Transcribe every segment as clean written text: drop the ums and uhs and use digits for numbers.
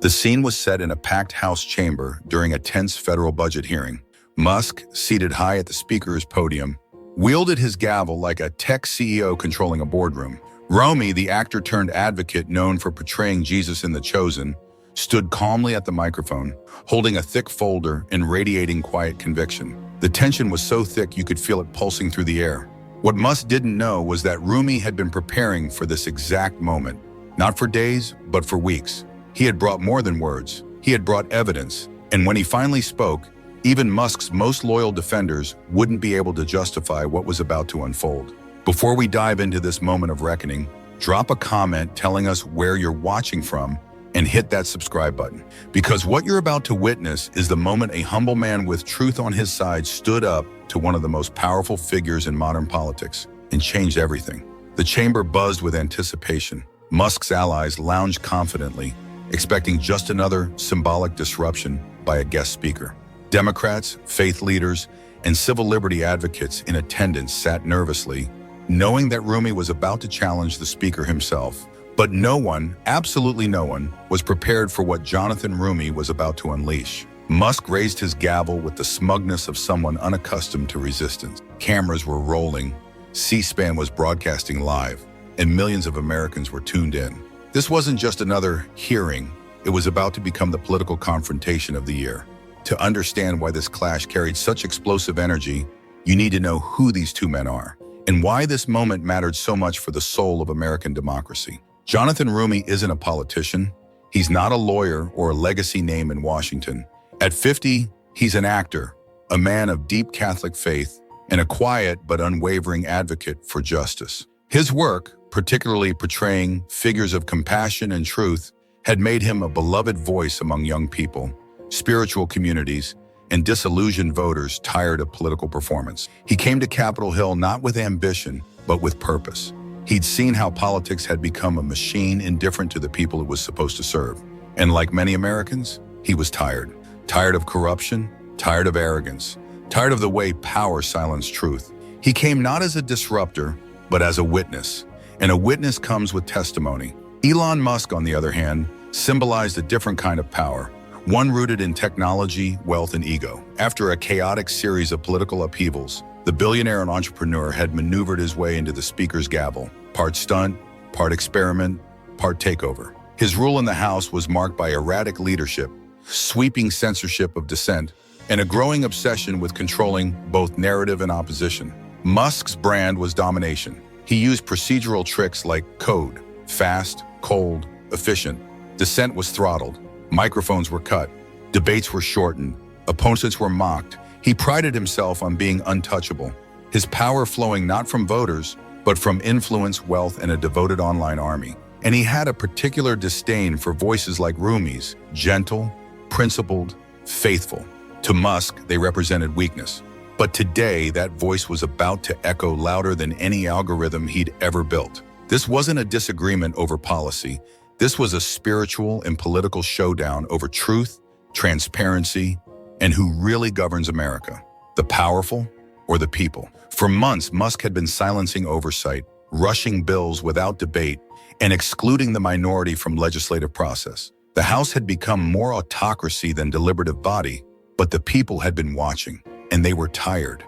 The scene was set in a packed House chamber during a tense federal budget hearing. Musk, seated high at the speaker's podium, wielded his gavel like a tech CEO controlling a boardroom. Roumie, the actor-turned-advocate known for portraying Jesus in The Chosen, stood calmly at the microphone, holding a thick folder and radiating quiet conviction. The tension was so thick you could feel it pulsing through the air. What Musk didn't know was that Roumie had been preparing for this exact moment, not for days, but for weeks. He had brought more than words. He had brought evidence. And when he finally spoke, even Musk's most loyal defenders wouldn't be able to justify what was about to unfold. Before we dive into this moment of reckoning, drop a comment telling us where you're watching from and hit that subscribe button. Because what you're about to witness is the moment a humble man with truth on his side stood up to one of the most powerful figures in modern politics and changed everything. The chamber buzzed with anticipation. Musk's allies lounged confidently, expecting just another symbolic disruption by a guest speaker. Democrats, faith leaders, and civil liberty advocates in attendance sat nervously, knowing that Roumie was about to challenge the speaker himself. But no one, absolutely no one, was prepared for what Jonathan Roumie was about to unleash. Musk raised his gavel with the smugness of someone unaccustomed to resistance. Cameras were rolling, C-SPAN was broadcasting live, and millions of Americans were tuned in. This wasn't just another hearing, it was about to become the political confrontation of the year. To understand why this clash carried such explosive energy, you need to know who these two men are, and why this moment mattered so much for the soul of American democracy. Jonathan Roumie isn't a politician. He's not a lawyer or a legacy name in Washington. At 50, he's an actor, a man of deep Catholic faith, and a quiet but unwavering advocate for justice. His work, particularly portraying figures of compassion and truth, had made him a beloved voice among young people, spiritual communities, and disillusioned voters tired of political performance. He came to Capitol Hill not with ambition, but with purpose. He'd seen how politics had become a machine indifferent to the people it was supposed to serve. And like many Americans, he was tired. Tired of corruption, tired of arrogance, tired of the way power silenced truth. He came not as a disruptor, but as a witness. And a witness comes with testimony. Elon Musk, on the other hand, symbolized a different kind of power, one rooted in technology, wealth, and ego. After a chaotic series of political upheavals, the billionaire and entrepreneur had maneuvered his way into the speaker's gavel, part stunt, part experiment, part takeover. His rule in the House was marked by erratic leadership, sweeping censorship of dissent, and a growing obsession with controlling both narrative and opposition. Musk's brand was domination. He used procedural tricks like code, fast, cold, efficient. Dissent was throttled. Microphones were cut. Debates were shortened. Opponents were mocked. He prided himself on being untouchable, his power flowing not from voters, but from influence, wealth, and a devoted online army. And he had a particular disdain for voices like Roumie's, gentle, principled, faithful. To Musk, they represented weakness. But today, that voice was about to echo louder than any algorithm he'd ever built. This wasn't a disagreement over policy. This was a spiritual and political showdown over truth, transparency, and who really governs America, the powerful or the people. For months, Musk had been silencing oversight, rushing bills without debate, and excluding the minority from legislative process. The House had become more autocracy than deliberative body, but the people had been watching, and they were tired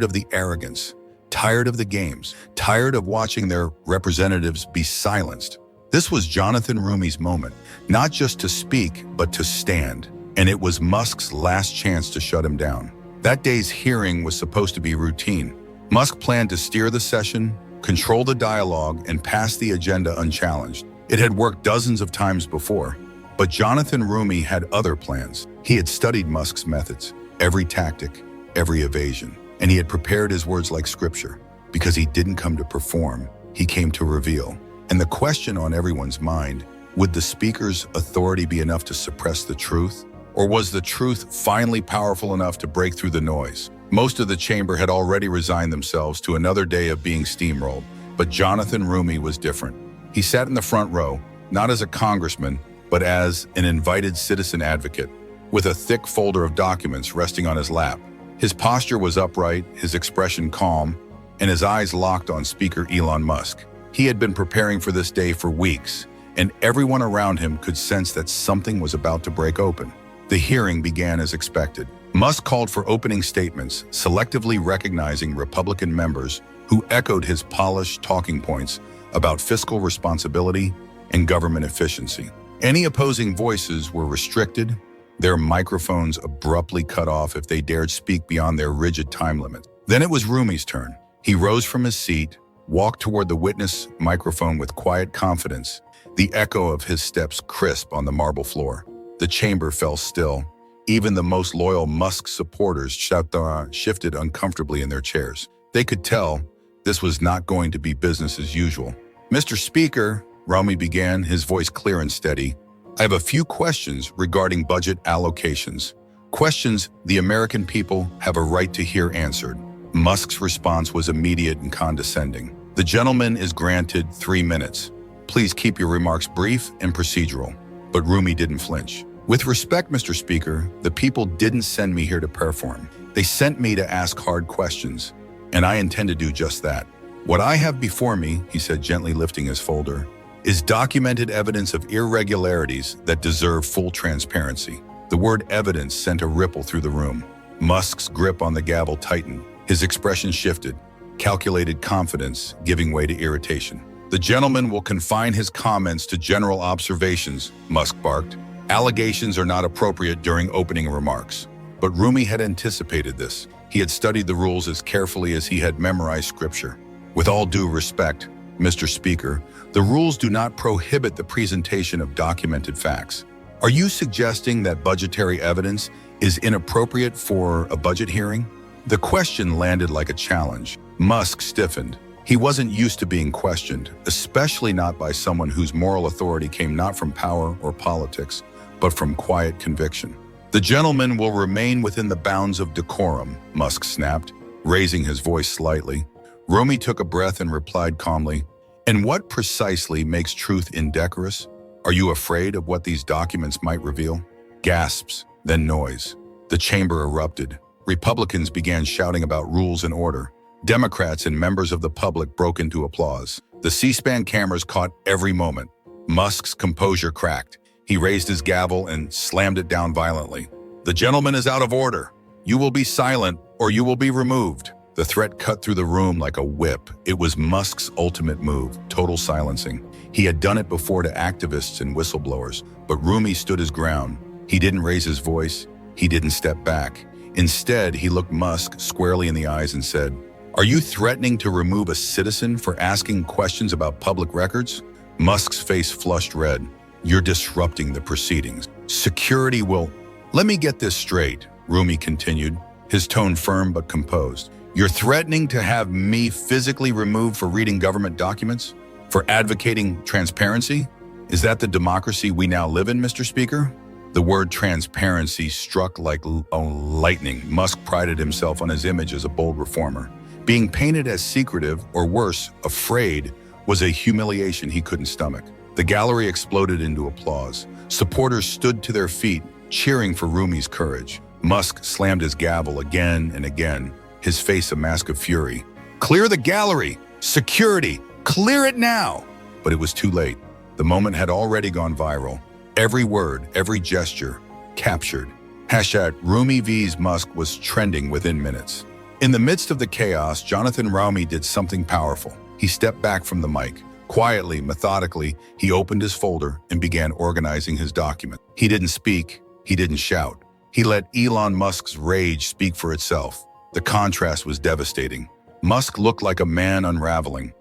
of the arrogance, tired of the games, tired of watching their representatives be silenced. This was Jonathan Roumie's moment, not just to speak, but to stand. And it was Musk's last chance to shut him down. That day's hearing was supposed to be routine. Musk planned to steer the session, control the dialogue, and pass the agenda unchallenged. It had worked dozens of times before, but Jonathan Roumie had other plans. He had studied Musk's methods, every tactic, every evasion, and he had prepared his words like scripture. Because he didn't come to perform, he came to reveal. And the question on everyone's mind, would the speaker's authority be enough to suppress the truth? Or was the truth finally powerful enough to break through the noise? Most of the chamber had already resigned themselves to another day of being steamrolled, but Jonathan Roumie was different. He sat in the front row, not as a congressman, but as an invited citizen advocate, with a thick folder of documents resting on his lap. His posture was upright, his expression calm, and his eyes locked on Speaker Elon Musk. He had been preparing for this day for weeks, and everyone around him could sense that something was about to break open. The hearing began as expected. Musk called for opening statements, selectively recognizing Republican members who echoed his polished talking points about fiscal responsibility and government efficiency. Any opposing voices were restricted, their microphones abruptly cut off if they dared speak beyond their rigid time limit. Then it was Roumie's turn. He rose from his seat, walked toward the witness microphone with quiet confidence, the echo of his steps crisp on the marble floor. The chamber fell still. Even the most loyal Musk supporters shifted uncomfortably in their chairs. They could tell this was not going to be business as usual. "Mr. Speaker," Roumie began, his voice clear and steady, "I have a few questions regarding budget allocations. Questions the American people have a right to hear answered." Musk's response was immediate and condescending. "The gentleman is granted 3 minutes. Please keep your remarks brief and procedural." But Roumie didn't flinch. "With respect, Mr. Speaker, the people didn't send me here to perform. They sent me to ask hard questions, and I intend to do just that. What I have before me," he said, gently lifting his folder, "is documented evidence of irregularities that deserve full transparency." The word evidence sent a ripple through the room. Musk's grip on the gavel tightened. His expression shifted, calculated confidence giving way to irritation. "The gentleman will confine his comments to general observations," Musk barked. "Allegations are not appropriate during opening remarks." But Roumie had anticipated this. He had studied the rules as carefully as he had memorized scripture. "With all due respect, Mr. Speaker, the rules do not prohibit the presentation of documented facts. Are you suggesting that budgetary evidence is inappropriate for a budget hearing?" The question landed like a challenge. Musk stiffened. He wasn't used to being questioned, especially not by someone whose moral authority came not from power or politics, but from quiet conviction. "The gentleman will remain within the bounds of decorum," Musk snapped, raising his voice slightly. Roumie took a breath and replied calmly, "And what precisely makes truth indecorous? Are you afraid of what these documents might reveal?" Gasps, then noise. The chamber erupted. Republicans began shouting about rules and order. Democrats and members of the public broke into applause. The C-SPAN cameras caught every moment. Musk's composure cracked. He raised his gavel and slammed it down violently. "The gentleman is out of order. You will be silent or you will be removed." The threat cut through the room like a whip. It was Musk's ultimate move, total silencing. He had done it before to activists and whistleblowers, but Roumie stood his ground. He didn't raise his voice. He didn't step back. Instead, he looked Musk squarely in the eyes and said, "Are you threatening to remove a citizen for asking questions about public records?" Musk's face flushed red. "You're disrupting the proceedings. Security will—" "Let me get this straight," Roumie continued, his tone firm but composed. "You're threatening to have me physically removed for reading government documents? For advocating transparency? Is that the democracy we now live in, Mr. Speaker?" The word transparency struck like lightning. Musk prided himself on his image as a bold reformer. Being painted as secretive, or worse, afraid, was a humiliation he couldn't stomach. The gallery exploded into applause. Supporters stood to their feet, cheering for Roumie's courage. Musk slammed his gavel again and again, his face a mask of fury. "Clear the gallery! Security! Clear it now!" But it was too late. The moment had already gone viral. Every word, every gesture, captured. #Roumie vs. Musk was trending within minutes. In the midst of the chaos, Jonathan Roumie did something powerful. He stepped back from the mic. Quietly, methodically, he opened his folder and began organizing his document. He didn't speak. He didn't shout. He let Elon Musk's rage speak for itself. The contrast was devastating. Musk looked like a man unraveling.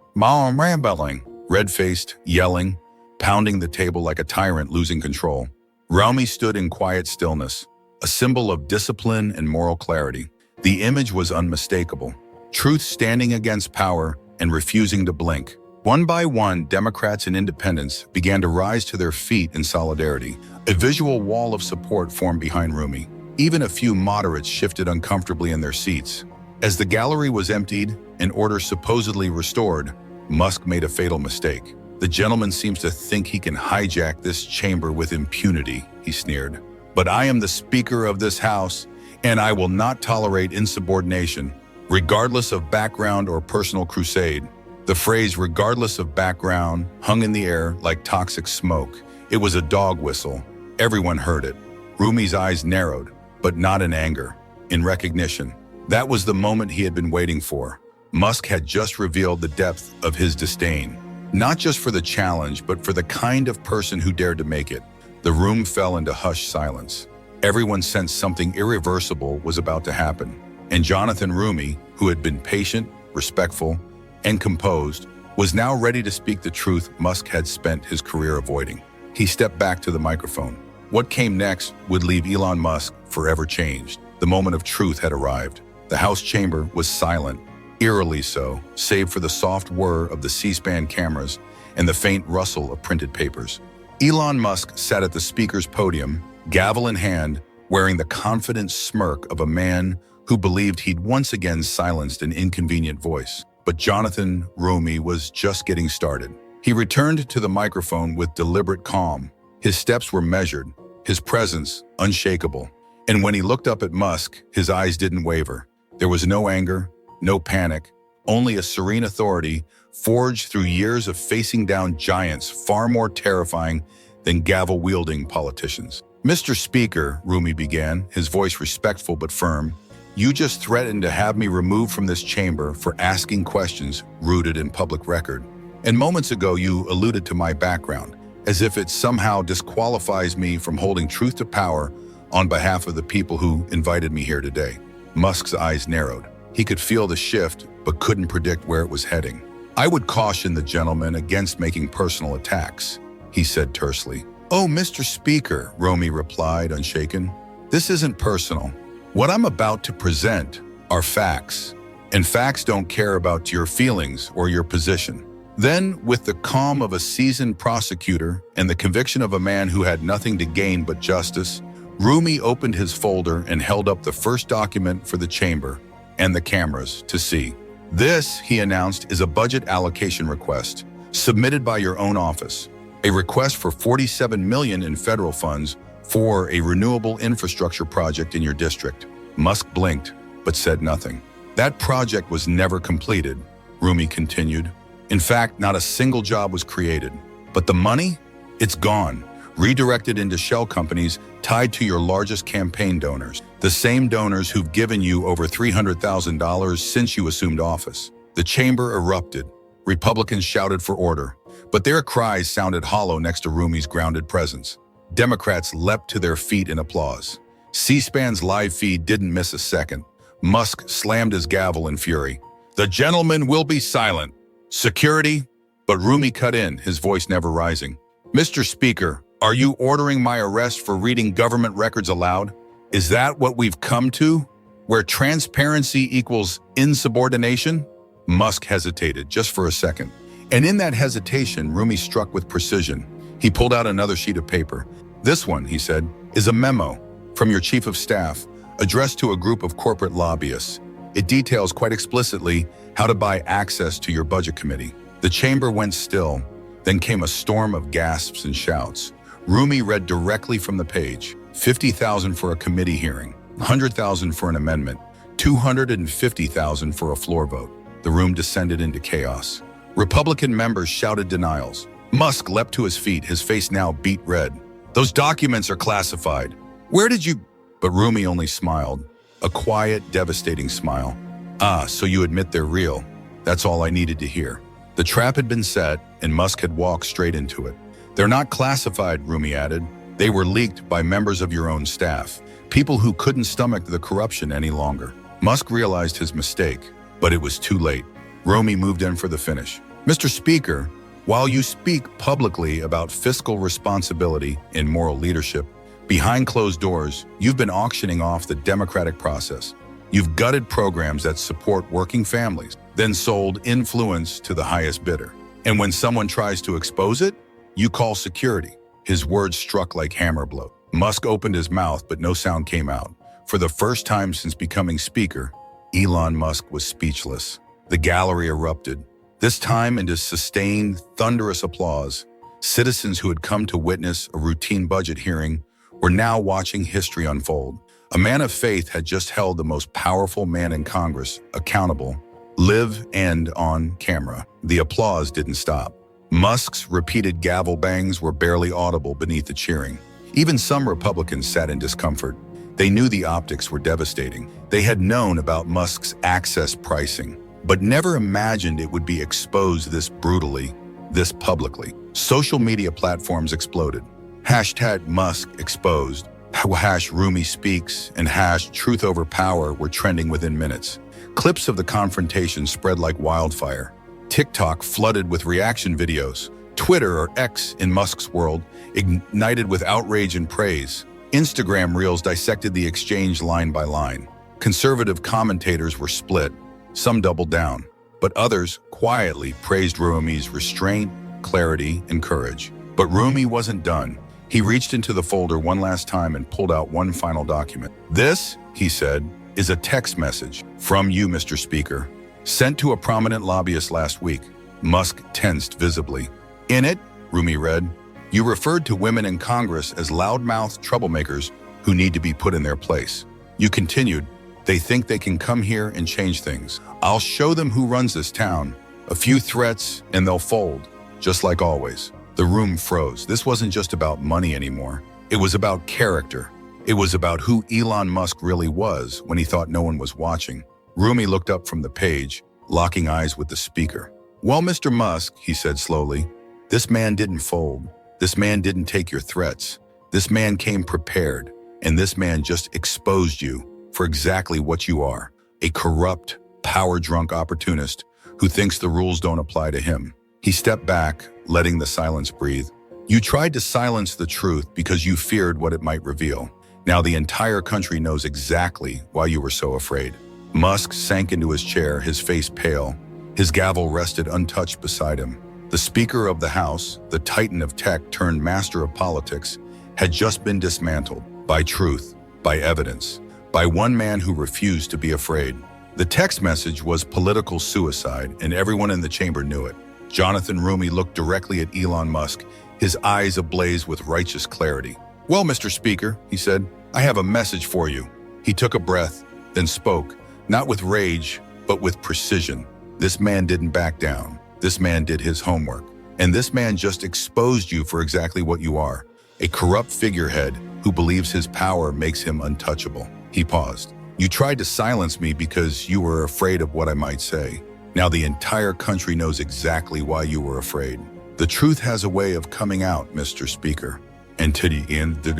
Red-faced, yelling, pounding the table like a tyrant losing control. Roumie stood in quiet stillness, a symbol of discipline and moral clarity. The image was unmistakable. Truth standing against power and refusing to blink. One by one, Democrats and independents began to rise to their feet in solidarity. A visual wall of support formed behind Roumie. Even a few moderates shifted uncomfortably in their seats. As the gallery was emptied and order supposedly restored, Musk made a fatal mistake. "The gentleman seems to think he can hijack this chamber with impunity," he sneered. "But I am the Speaker of this House, and I will not tolerate insubordination, regardless of background or personal crusade." The phrase "regardless of background" hung in the air like toxic smoke. It was a dog whistle. Everyone heard it. Roumie's eyes narrowed, but not in anger, in recognition. That was the moment he had been waiting for. Musk had just revealed the depth of his disdain, not just for the challenge, but for the kind of person who dared to make it. The room fell into hushed silence. Everyone sensed something irreversible was about to happen. And Jonathan Roumie, who had been patient, respectful, and composed, was now ready to speak the truth Musk had spent his career avoiding. He stepped back to the microphone. What came next would leave Elon Musk forever changed. The moment of truth had arrived. The House chamber was silent, eerily so, save for the soft whir of the C-SPAN cameras and the faint rustle of printed papers. Elon Musk sat at the speaker's podium, gavel in hand, wearing the confident smirk of a man who believed he'd once again silenced an inconvenient voice. But Jonathan Roumie was just getting started. He returned to the microphone with deliberate calm. His steps were measured, his presence unshakable. And when he looked up at Musk, his eyes didn't waver. There was no anger, no panic, only a serene authority forged through years of facing down giants far more terrifying than gavel-wielding politicians. "Mr. Speaker," Roumie began, his voice respectful but firm, "you just threatened to have me removed from this chamber for asking questions rooted in public record. And moments ago you alluded to my background, as if it somehow disqualifies me from holding truth to power on behalf of the people who invited me here today." Musk's eyes narrowed. He could feel the shift, but couldn't predict where it was heading. "I would caution the gentleman against making personal attacks," he said tersely. "Oh, Mr. Speaker," Roumie replied, unshaken. "This isn't personal. What I'm about to present are facts, and facts don't care about your feelings or your position." Then, with the calm of a seasoned prosecutor and the conviction of a man who had nothing to gain but justice, Roumie opened his folder and held up the first document for the chamber and the cameras to see. "This," he announced, "is a budget allocation request submitted by your own office. A request for $47 million in federal funds for a renewable infrastructure project in your district." Musk blinked, but said nothing. "That project was never completed," Roumie continued. "In fact, not a single job was created. But the money? It's gone, redirected into shell companies tied to your largest campaign donors, the same donors who've given you over $300,000 since you assumed office." The chamber erupted. Republicans shouted for order, but their cries sounded hollow next to Roumie's grounded presence. Democrats leapt to their feet in applause. C-SPAN's live feed didn't miss a second. Musk slammed his gavel in fury. "The gentleman will be silent. Security?" But Roumie cut in, his voice never rising. "Mr. Speaker, are you ordering my arrest for reading government records aloud? Is that what we've come to, where transparency equals insubordination?" Musk hesitated just for a second. And in that hesitation, Roumie struck with precision. He pulled out another sheet of paper. "This one," he said, "is a memo from your chief of staff addressed to a group of corporate lobbyists. It details quite explicitly how to buy access to your budget committee." The chamber went still. Then came a storm of gasps and shouts. Roumie read directly from the page. $50,000 for a committee hearing, $100,000 for an amendment, $250,000 for a floor vote. The room descended into chaos. Republican members shouted denials. Musk leapt to his feet, his face now beet red. "Those documents are classified. Where did you—" But Roumie only smiled, a quiet, devastating smile. "Ah, so you admit they're real. That's all I needed to hear." The trap had been set, and Musk had walked straight into it. "They're not classified," Roumie added. "They were leaked by members of your own staff, people who couldn't stomach the corruption any longer." Musk realized his mistake, but it was too late. Roumie moved in for the finish. "Mr. Speaker, while you speak publicly about fiscal responsibility and moral leadership, behind closed doors, you've been auctioning off the democratic process. You've gutted programs that support working families, then sold influence to the highest bidder. And when someone tries to expose it, you call security." His words struck like hammer blows. Musk opened his mouth, but no sound came out. For the first time since becoming speaker, Elon Musk was speechless. The gallery erupted, this time into sustained, thunderous applause. Citizens who had come to witness a routine budget hearing were now watching history unfold. A man of faith had just held the most powerful man in Congress accountable, live and on camera. The applause didn't stop. Musk's repeated gavel bangs were barely audible beneath the cheering. Even some Republicans sat in discomfort. They knew the optics were devastating. They had known about Musk's access pricing, but never imagined it would be exposed this brutally, this publicly. Social media platforms exploded. Hashtag Musk exposed, hash Roumie speaks, and hash truth over power were trending within minutes. Clips of the confrontation spread like wildfire. TikTok flooded with reaction videos. Twitter, or X in Musk's world, ignited with outrage and praise. Instagram Reels dissected the exchange line by line. Conservative commentators were split. Some doubled down, but others quietly praised Roumie's restraint, clarity, and courage. But Roumie wasn't done. He reached into the folder one last time and pulled out one final document. "This," he said, "is a text message from you, Mr. Speaker, sent to a prominent lobbyist last week." Musk tensed visibly. In it, Roumie read, "You referred to women in Congress as loudmouthed troublemakers who need to be put in their place. You continued, they think they can come here and change things. I'll show them who runs this town. A few threats and they'll fold, just like always." The room froze. This wasn't just about money anymore. It was about character. It was about who Elon Musk really was when he thought no one was watching. Roumie looked up from the page, locking eyes with the speaker. "Well, Mr. Musk," he said slowly, "this man didn't fold. This man didn't take your threats. This man came prepared, and this man just exposed you for exactly what you are, a corrupt, power-drunk opportunist who thinks the rules don't apply to him." He stepped back, letting the silence breathe. "You tried to silence the truth because you feared what it might reveal. Now the entire country knows exactly why you were so afraid." Musk sank into his chair, his face pale. His gavel rested untouched beside him. The Speaker of the House, the titan of tech turned master of politics, had just been dismantled by truth, by evidence, by one man who refused to be afraid. The text message was political suicide, and everyone in the chamber knew it. Jonathan Roumie looked directly at Elon Musk, his eyes ablaze with righteous clarity. "Well, Mr. Speaker," he said, "I have a message for you." He took a breath, then spoke, not with rage, but with precision. "This man didn't back down. This man did his homework. And this man just exposed you for exactly what you are, a corrupt figurehead who believes his power makes him untouchable." He paused. "You tried to silence me because you were afraid of what I might say. Now the entire country knows exactly why you were afraid. The truth has a way of coming out, Mr. Speaker. And to the end of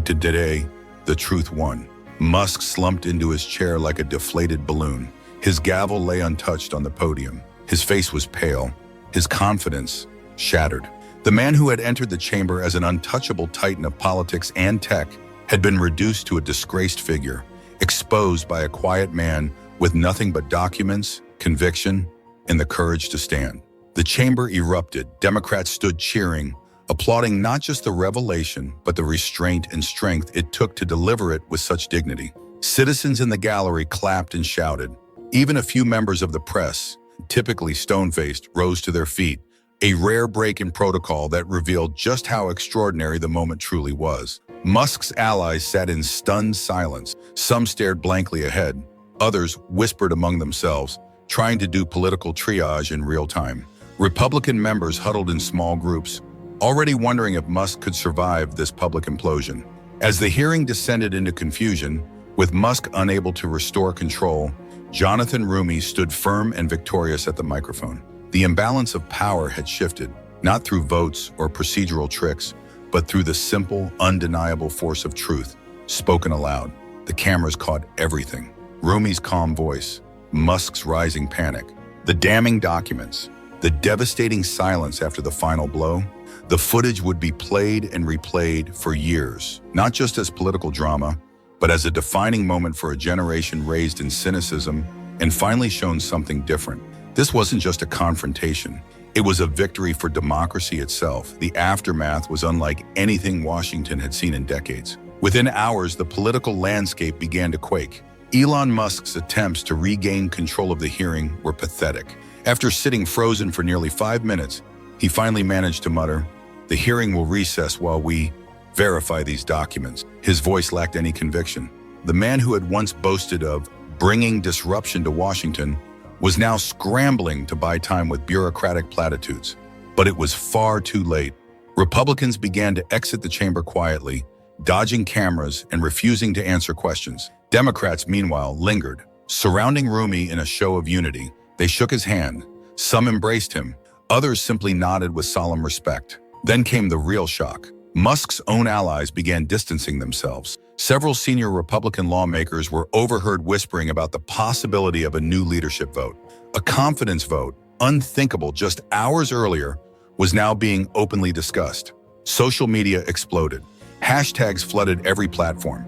today, the truth won." Musk slumped into his chair like a deflated balloon. His gavel lay untouched on the podium. His face was pale, his confidence shattered. The man who had entered the chamber as an untouchable titan of politics and tech had been reduced to a disgraced figure, exposed by a quiet man with nothing but documents, conviction, and the courage to stand. The chamber erupted. Democrats stood cheering, applauding not just the revelation, but the restraint and strength it took to deliver it with such dignity. Citizens in the gallery clapped and shouted. Even a few members of the press, typically stone-faced, rose to their feet, a rare break in protocol that revealed just how extraordinary the moment truly was. Musk's allies sat in stunned silence. Some stared blankly ahead. Others whispered among themselves, trying to do political triage in real time. Republican members huddled in small groups, already wondering if Musk could survive this public implosion. As the hearing descended into confusion, with Musk unable to restore control, Jonathan Roumie stood firm and victorious at the microphone. The imbalance of power had shifted, not through votes or procedural tricks, but through the simple, undeniable force of truth, spoken aloud. The cameras caught everything. Roumie's calm voice, Musk's rising panic, the damning documents, the devastating silence after the final blow. The footage would be played and replayed for years, not just as political drama, but as a defining moment for a generation raised in cynicism and finally shown something different. This wasn't just a confrontation. It was a victory for democracy itself. The aftermath was unlike anything Washington had seen in decades. Within hours, the political landscape began to quake. Elon Musk's attempts to regain control of the hearing were pathetic. After sitting frozen for nearly 5 minutes, he finally managed to mutter, "The hearing will recess while we verify these documents." His voice lacked any conviction. The man who had once boasted of bringing disruption to Washington was now scrambling to buy time with bureaucratic platitudes. But it was far too late. Republicans began to exit the chamber quietly, dodging cameras and refusing to answer questions. Democrats, meanwhile, lingered, surrounding Roumie in a show of unity. They shook his hand. Some embraced him. Others simply nodded with solemn respect. Then came the real shock. Musk's own allies began distancing themselves. Several senior Republican lawmakers were overheard whispering about the possibility of a new leadership vote. A confidence vote, unthinkable just hours earlier, was now being openly discussed. Social media exploded. Hashtags flooded every platform.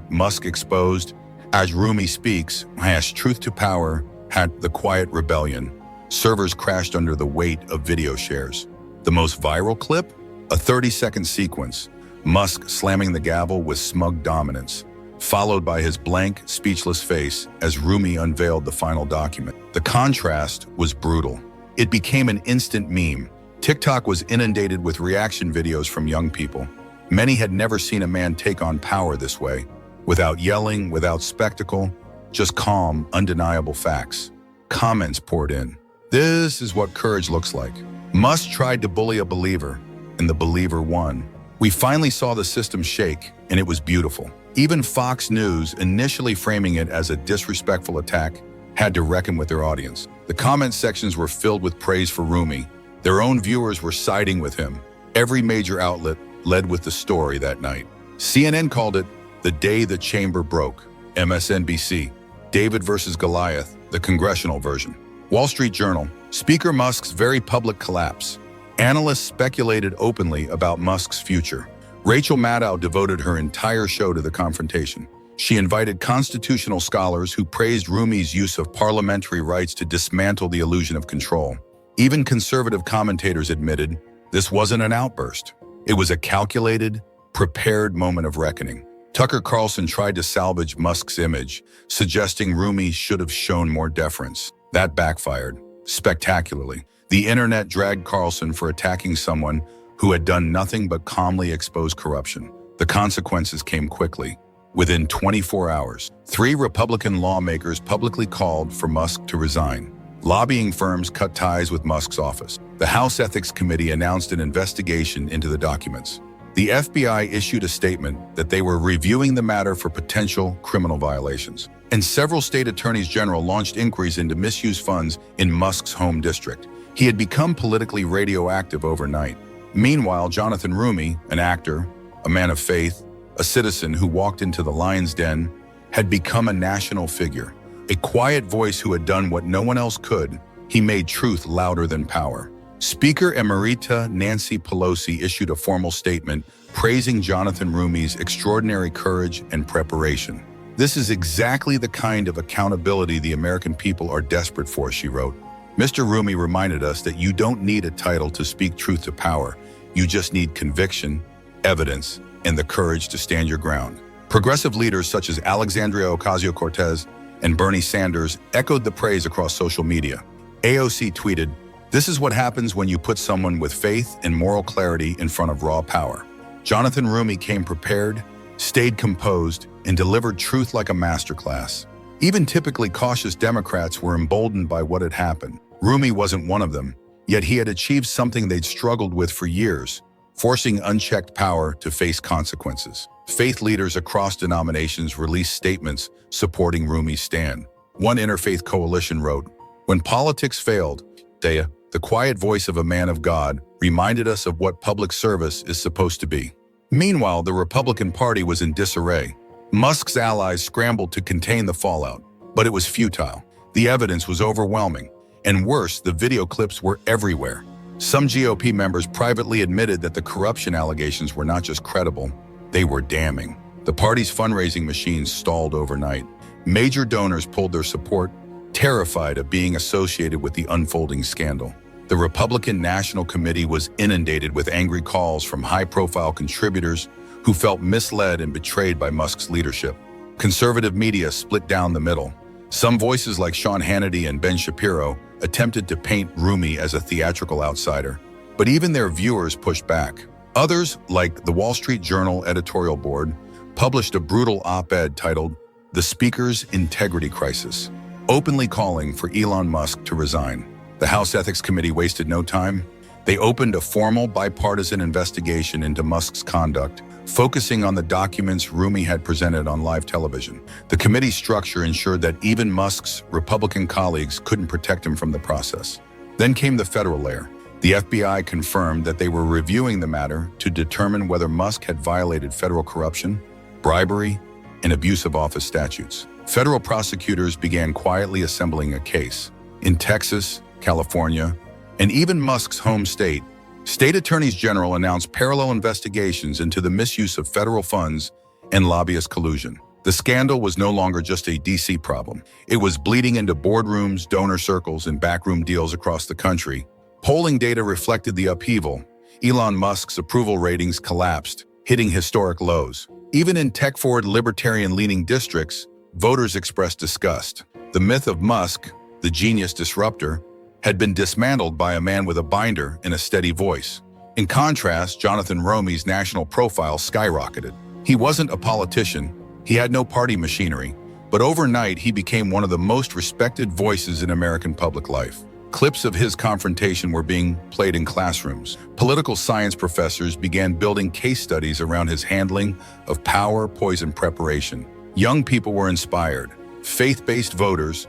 #Musk exposed, #Roumie speaks, #Truth to power, #The quiet rebellion. Servers crashed under the weight of video shares. The most viral clip? A 30-second sequence. Musk slamming the gavel with smug dominance, followed by his blank, speechless face as Roumie unveiled the final document. The contrast was brutal. It became an instant meme. TikTok was inundated with reaction videos from young people. Many had never seen a man take on power this way, without yelling, without spectacle, just calm, undeniable facts. Comments poured in. This is what courage looks like. Musk tried to bully a believer, and the believer won. We finally saw the system shake, and it was beautiful. Even Fox News, initially framing it as a disrespectful attack, had to reckon with their audience. The comment sections were filled with praise for Roumie. Their own viewers were siding with him. Every major outlet led with the story that night. CNN called it the day the chamber broke. MSNBC, David versus Goliath, the congressional version. Wall Street Journal, Speaker Musk's very public collapse. Analysts speculated openly about Musk's future. Rachel Maddow devoted her entire show to the confrontation. She invited constitutional scholars who praised Roumie's use of parliamentary rights to dismantle the illusion of control. Even conservative commentators admitted this wasn't an outburst. It was a calculated, prepared moment of reckoning. Tucker Carlson tried to salvage Musk's image, suggesting Roumie should have shown more deference. That backfired spectacularly. The internet dragged Carlson for attacking someone who had done nothing but calmly expose corruption. The consequences came quickly. Within 24 hours, 3 Republican lawmakers publicly called for Musk to resign. Lobbying firms cut ties with Musk's office. The House Ethics Committee announced an investigation into the documents. The FBI issued a statement that they were reviewing the matter for potential criminal violations. And several state attorneys general launched inquiries into misused funds in Musk's home district. He had become politically radioactive overnight. Meanwhile, Jonathan Roumie, an actor, a man of faith, a citizen who walked into the lion's den, had become a national figure. A quiet voice who had done what no one else could. He made truth louder than power. Speaker Emerita Nancy Pelosi issued a formal statement praising Jonathan Roumie's extraordinary courage and preparation. This is exactly the kind of accountability the American people are desperate for, she wrote. Mr. Roumie reminded us that you don't need a title to speak truth to power. You just need conviction, evidence, and the courage to stand your ground. Progressive leaders such as Alexandria Ocasio-Cortez and Bernie Sanders echoed the praise across social media. AOC tweeted, "This is what happens when you put someone with faith and moral clarity in front of raw power." Jonathan Roumie came prepared, stayed composed, and delivered truth like a masterclass. Even typically cautious Democrats were emboldened by what had happened. Roumie wasn't one of them, yet he had achieved something they'd struggled with for years, forcing unchecked power to face consequences. Faith leaders across denominations released statements supporting Roumie's stand. One interfaith coalition wrote, "When politics failed, the quiet voice of a man of God reminded us of what public service is supposed to be." Meanwhile, the Republican Party was in disarray. Musk's allies scrambled to contain the fallout, but it was futile. The evidence was overwhelming, and worse, the video clips were everywhere. Some GOP members privately admitted that the corruption allegations were not just credible, they were damning. The party's fundraising machines stalled overnight. Major donors pulled their support, terrified of being associated with the unfolding scandal. The Republican National Committee was inundated with angry calls from high-profile contributors who felt misled and betrayed by Musk's leadership. Conservative media split down the middle. Some voices like Sean Hannity and Ben Shapiro attempted to paint Roumie as a theatrical outsider, but even their viewers pushed back. Others, like the Wall Street Journal editorial board, published a brutal op-ed titled "The Speaker's Integrity Crisis." openly calling for Elon Musk to resign. The House Ethics Committee wasted no time. They opened a formal bipartisan investigation into Musk's conduct, focusing on the documents Roumie had presented on live television. The committee's structure ensured that even Musk's Republican colleagues couldn't protect him from the process. Then came the federal layer. The FBI confirmed that they were reviewing the matter to determine whether Musk had violated federal corruption, bribery, and abuse of office statutes. Federal prosecutors began quietly assembling a case. In Texas, California, and even Musk's home state, state attorneys general announced parallel investigations into the misuse of federal funds and lobbyist collusion. The scandal was no longer just a DC problem. It was bleeding into boardrooms, donor circles, and backroom deals across the country. Polling data reflected the upheaval. Elon Musk's approval ratings collapsed, hitting historic lows. Even in tech-forward, libertarian-leaning districts, voters expressed disgust. The myth of Musk, the genius disruptor, had been dismantled by a man with a binder and a steady voice. In contrast, Jonathan Roumie's national profile skyrocketed. He wasn't a politician, he had no party machinery, but overnight he became one of the most respected voices in American public life. Clips of his confrontation were being played in classrooms. Political science professors began building case studies around his handling of power poison preparation. Young people were inspired. Faith-based voters,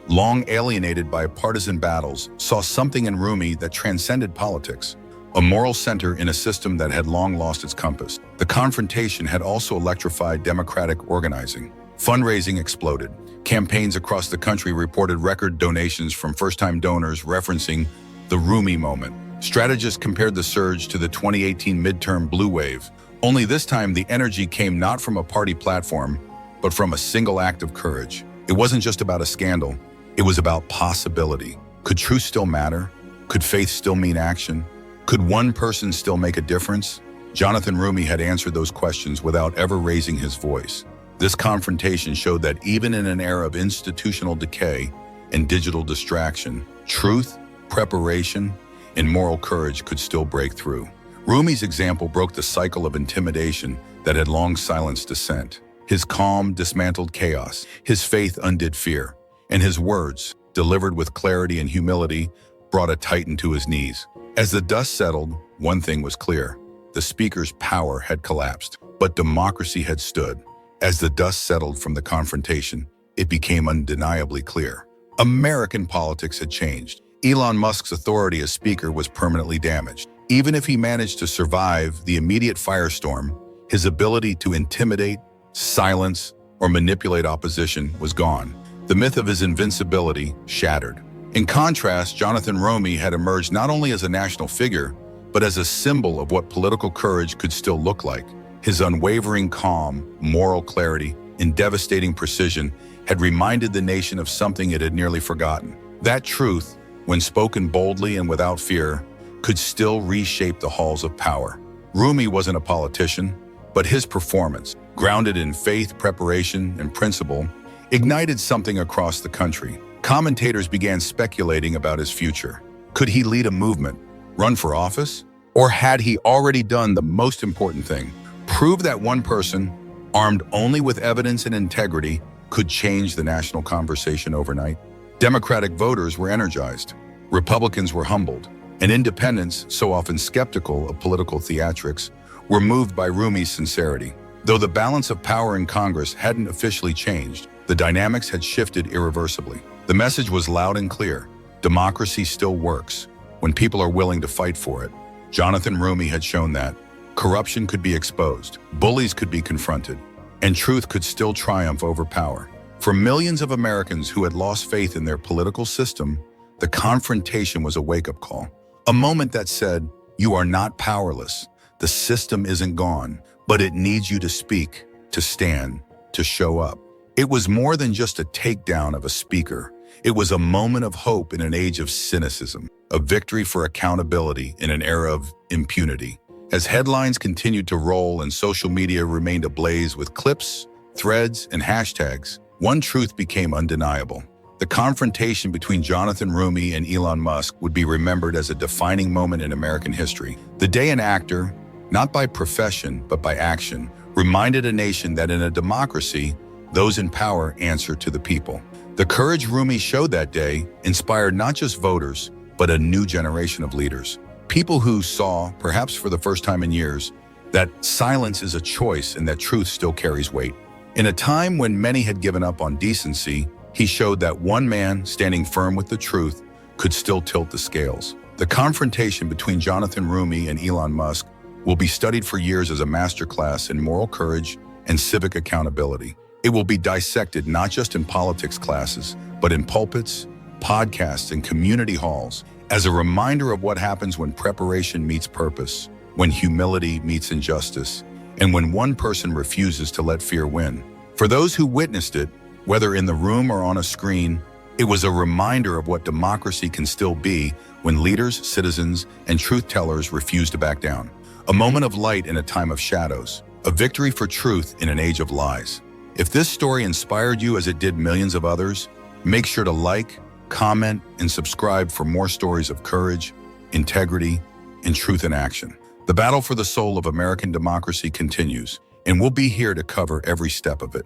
long alienated by partisan battles, saw something in Roumie that transcended politics, a moral center in a system that had long lost its compass. The confrontation had also electrified democratic organizing. Fundraising exploded. Campaigns across the country reported record donations from first-time donors referencing the Roumie moment. Strategists compared the surge to the 2018 midterm blue wave. Only this time the energy came not from a party platform, but from a single act of courage. It wasn't just about a scandal. It was about possibility. Could truth still matter? Could faith still mean action? Could one person still make a difference? Jonathan Roumie had answered those questions without ever raising his voice. This confrontation showed that even in an era of institutional decay and digital distraction, truth, preparation, and moral courage could still break through. Roumie's example broke the cycle of intimidation that had long silenced dissent. His calm dismantled chaos, his faith undid fear, and his words, delivered with clarity and humility, brought a titan to his knees. As the dust settled, one thing was clear. The speaker's power had collapsed, but democracy had stood. As the dust settled from the confrontation, it became undeniably clear. American politics had changed. Elon Musk's authority as speaker was permanently damaged. Even if he managed to survive the immediate firestorm, his ability to intimidate, silence, or manipulate opposition was gone. The myth of his invincibility shattered. In contrast, Jonathan Roumie had emerged not only as a national figure, but as a symbol of what political courage could still look like. His unwavering calm, moral clarity, and devastating precision had reminded the nation of something it had nearly forgotten. That truth, when spoken boldly and without fear, could still reshape the halls of power. Roumie wasn't a politician, but his performance, grounded in faith, preparation, and principle, ignited something across the country. Commentators began speculating about his future. Could he lead a movement, run for office? Or had he already done the most important thing? Prove that one person, armed only with evidence and integrity, could change the national conversation overnight? Democratic voters were energized. Republicans were humbled. And independents, so often skeptical of political theatrics, were moved by Roumie's sincerity. Though the balance of power in Congress hadn't officially changed, the dynamics had shifted irreversibly. The message was loud and clear. Democracy still works when people are willing to fight for it. Jonathan Roumie had shown that corruption could be exposed, bullies could be confronted, and truth could still triumph over power. For millions of Americans who had lost faith in their political system, the confrontation was a wake-up call. A moment that said, you are not powerless. The system isn't gone, but it needs you to speak, to stand, to show up. It was more than just a takedown of a speaker. It was a moment of hope in an age of cynicism, a victory for accountability in an era of impunity. As headlines continued to roll and social media remained ablaze with clips, threads, and hashtags, one truth became undeniable. The confrontation between Jonathan Roumie and Elon Musk would be remembered as a defining moment in American history. The day an actor, not by profession but by action, reminded a nation that in a democracy, those in power answer to the people. The courage Roumie showed that day inspired not just voters, but a new generation of leaders. People who saw, perhaps for the first time in years, that silence is a choice and that truth still carries weight. In a time when many had given up on decency, he showed that one man standing firm with the truth could still tilt the scales. The confrontation between Jonathan Roumie and Elon Musk will be studied for years as a masterclass in moral courage and civic accountability. It will be dissected not just in politics classes, but in pulpits, podcasts, and community halls as a reminder of what happens when preparation meets purpose, when humility meets injustice, and when one person refuses to let fear win. For those who witnessed it, whether in the room or on a screen, it was a reminder of what democracy can still be when leaders, citizens, and truth-tellers refuse to back down. A moment of light in a time of shadows, a victory for truth in an age of lies. If this story inspired you as it did millions of others, make sure to like, comment, and subscribe for more stories of courage, integrity, and truth in action. The battle for the soul of American democracy continues, and we'll be here to cover every step of it.